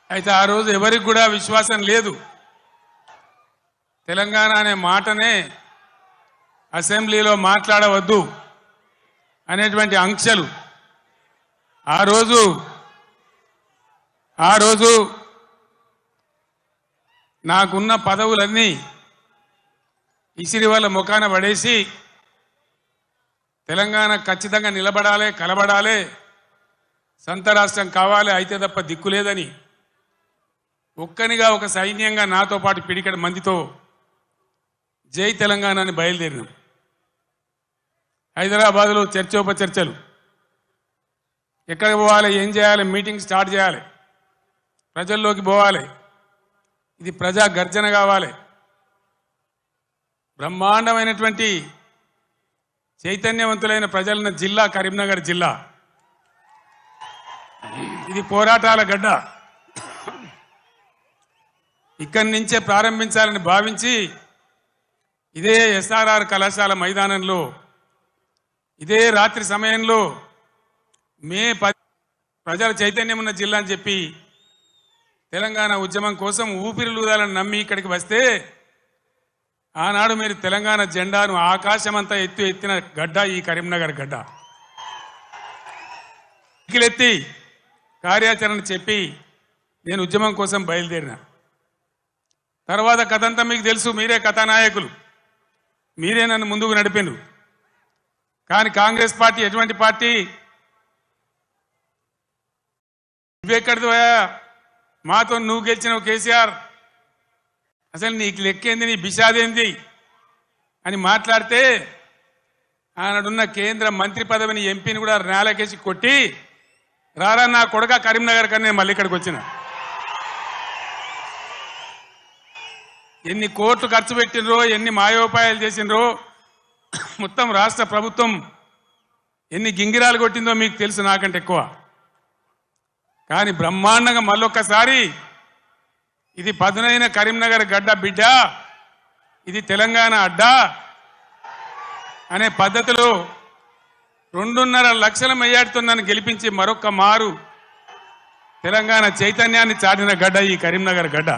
అయితే ఆ రోజు ఎవరికి కూడా విశ్వాసం లేదు. తెలంగాణ అనే మాటనే అసెంబ్లీలో మాట్లాడవద్దు అనేటువంటి ఆంక్షలు ఆ రోజు నాకున్న పదవులన్నీ ఇసిరి వాళ్ళ ముఖాన పడేసి తెలంగాణ ఖచ్చితంగా నిలబడాలి, కలబడాలి, సొంత రాష్ట్రం కావాలి, అయితే తప్ప దిక్కు లేదని ఒక్కనిగా ఒక సైన్యంగా నాతో పాటు పిడికడ మందితో జై తెలంగాణ అని బయలుదేరినాం. హైదరాబాద్లో చర్చోపచర్చలు, ఎక్కడికి పోవాలి, ఏం చేయాలి, మీటింగ్ స్టార్ట్ చేయాలి, ప్రజల్లోకి పోవాలి, ఇది ప్రజా గర్జన కావాలి. బ్రహ్మాండమైనటువంటి చైతన్యవంతులైన ప్రజలున్న జిల్లా కరీంనగర్ జిల్లా. ఇది పోరాటాల గడ్డ. ఇక్కడి నుంచే ప్రారంభించాలని భావించి ఇదే ఎస్ఆర్ఆర్ కళాశాల మైదానంలో ఇదే రాత్రి సమయంలో మే 10 ప్రజల చైతన్యం ఉన్న జిల్లా అని చెప్పి తెలంగాణ ఉద్యమం కోసం ఊపిరిలూదాలని నమ్మి ఇక్కడికి వస్తే ఆనాడు మీరు తెలంగాణ జెండాను ఆకాశమంతా ఎత్తిన గడ్డ ఈ కరీంనగర్ గడ్డ. ఎత్తి కార్యాచరణ చెప్పి నేను ఉద్యమం కోసం బయలుదేరిన తర్వాత కథంతా మీకు తెలుసు. మీరే కథానాయకులు, మీరే నన్ను ముందుకు నడిపిండ్రు. కానీ కాంగ్రెస్ పార్టీ ఎటువంటి పార్టీ? నువ్వెక్కడిదివా, మాతో నువ్వు గెలిచినవు కేసీఆర్, అసలు నీకు లెక్కేంది, నీ బిషాదేంది అని మాట్లాడితే ఆనాడున్న కేంద్ర మంత్రి పదవిని ఎంపీని కూడా నేలకేసి కొట్టి రారా నా కొడుక కరీంనగర్ కన్నా నేను మళ్ళీ ఇక్కడికి వచ్చిన. ఎన్ని కోట్లు ఖర్చు పెట్టినరో, ఎన్ని మాయోపాయాలు చేసినరో, మొత్తం రాష్ట్ర ప్రభుత్వం ఎన్ని గింగిరాలు కొట్టిందో మీకు తెలుసు నాకంటే ఎక్కువ. కానీ బ్రహ్మాండంగా మళ్ళొక్కసారి ఇది పదునైన కరీంనగర్ గడ్డ బిడ్డ, ఇది తెలంగాణ అడ్డా అనే పద్ధతిలో 2.5 లక్షల మెజార్టీతో నన్ను గెలిపించి మరొక్క మారు తెలంగాణ చైతన్యాన్ని చాటిన గడ్డ ఈ కరీంనగర్ గడ్డ.